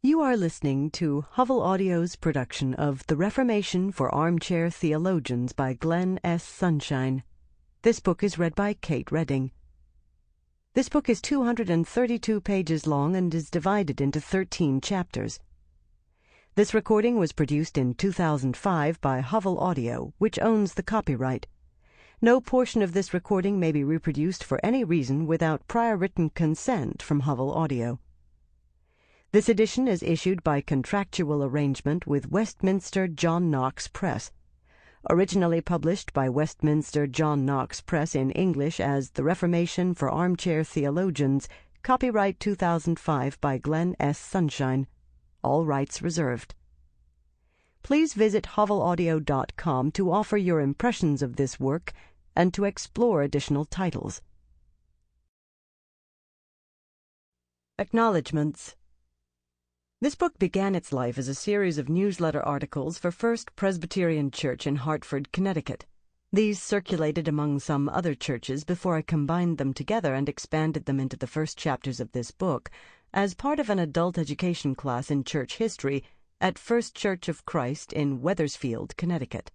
You are listening to Hovell Audio's production of The Reformation for Armchair Theologians by Glen S. Sunshine. This book is read by Kate Redding. This book is 232 pages long and is divided into 13 chapters. This recording was produced in 2005 by Hovell Audio, which owns the copyright. No portion of this recording may be reproduced for any reason without prior written consent from Hovell Audio. This edition is issued by contractual arrangement with Westminster John Knox Press. Originally published by Westminster John Knox Press in English as The Reformation for Armchair Theologians, copyright 2005 by Glen S. Sunshine. All rights reserved. Please visit hovellaudio.com to offer your impressions of this work and to explore additional titles. Acknowledgements. This book began its life as a series of newsletter articles for First Presbyterian Church in Hartford, Connecticut. These circulated among some other churches before I combined them together and expanded them into the first chapters of this book as part of an adult education class in church history at First Church of Christ in Wethersfield, Connecticut.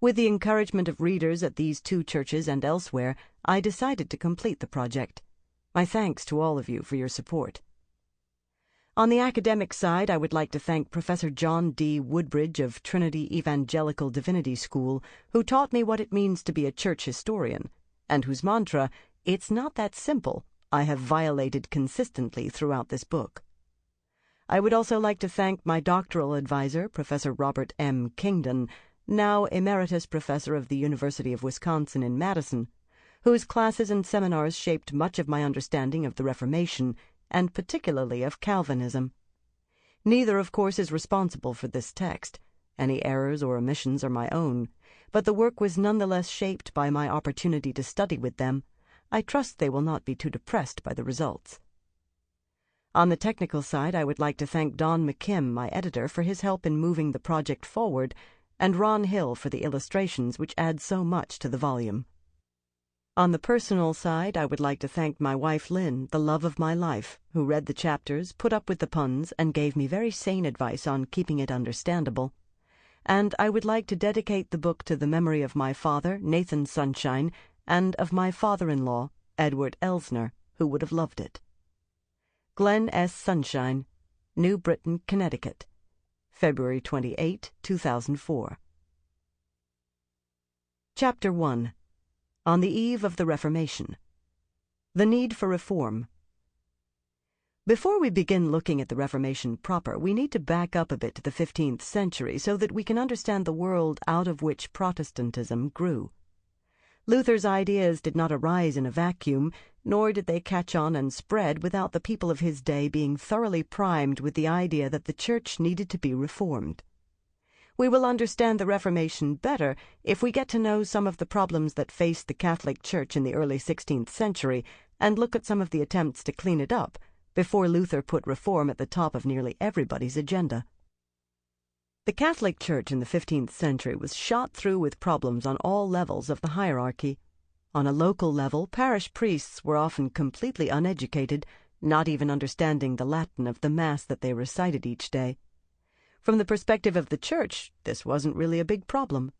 With the encouragement of readers at these two churches and elsewhere, I decided to complete the project. My thanks to all of you for your support. On the academic side, I would like to thank Professor John D. Woodbridge of Trinity Evangelical Divinity School, who taught me what it means to be a church historian, and whose mantra, "It's not that simple," I have violated consistently throughout this book. I would also like to thank my doctoral advisor, Professor Robert M. Kingdon, now Emeritus Professor of the University of Wisconsin-Madison, whose classes and seminars shaped much of my understanding of the Reformation, and particularly of Calvinism. Neither, of course, is responsible for this text. Any errors or omissions are my own, but the work was nonetheless shaped by my opportunity to study with them. I trust they will not be too depressed by the results. On the technical side, I would like to thank Don McKim, my editor, for his help in moving the project forward, and Ron Hill for the illustrations which add so much to the volume. On the personal side, I would like to thank my wife Lynn, the love of my life, who read the chapters, put up with the puns, and gave me very sane advice on keeping it understandable. And I would like to dedicate the book to the memory of my father, Nathan Sunshine, and of my father-in-law, Edward Elsner, who would have loved it. Glen S. Sunshine, New Britain, Connecticut, February 28, 2004. Chapter 1. On the Eve of the Reformation. The Need for Reform. Before we begin looking at the Reformation proper, we need to back up a bit to the 15th century so that we can understand the world out of which Protestantism grew. Luther's ideas did not arise in a vacuum, nor did they catch on and spread without the people of his day being thoroughly primed with the idea that the Church needed to be reformed. We will understand the Reformation better if we get to know some of the problems that faced the Catholic Church in the early 16th century and look at some of the attempts to clean it up before Luther put reform at the top of nearly everybody's agenda. The Catholic Church in the 15th century was shot through with problems on all levels of the hierarchy. On a local level, parish priests were often completely uneducated, not even understanding the Latin of the Mass that they recited each day. From the perspective of the Church, this wasn't really a big problem.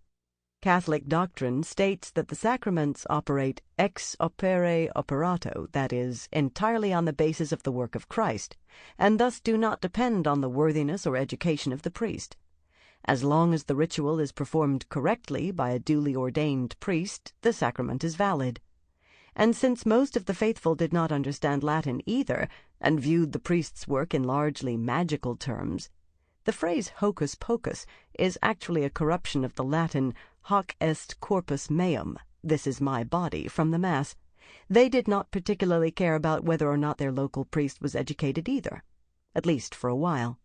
Catholic doctrine states that the sacraments operate ex opere operato, that is, entirely on the basis of the work of Christ, and thus do not depend on the worthiness or education of the priest. As long as the ritual is performed correctly by a duly ordained priest, the sacrament is valid. And since most of the faithful did not understand Latin either, and viewed the priest's work in largely magical terms, the phrase hocus pocus is actually a corruption of the Latin hoc est corpus meum, this is my body, from the Mass. They did not particularly care about whether or not their local priest was educated either, at least for a while.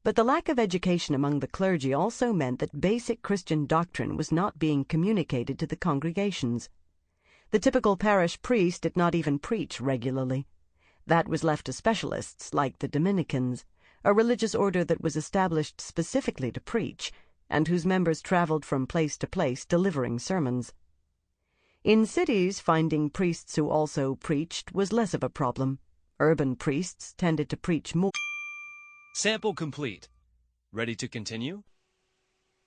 But the lack of education among the clergy also meant that basic Christian doctrine was not being communicated to the congregations. The typical parish priest did not even preach regularly. That was left to specialists like the Dominicans, a religious order that was established specifically to preach, and whose members traveled from place to place delivering sermons. In cities, finding priests who also preached was less of a problem. Urban priests tended to preach more. Sample complete. Ready to continue?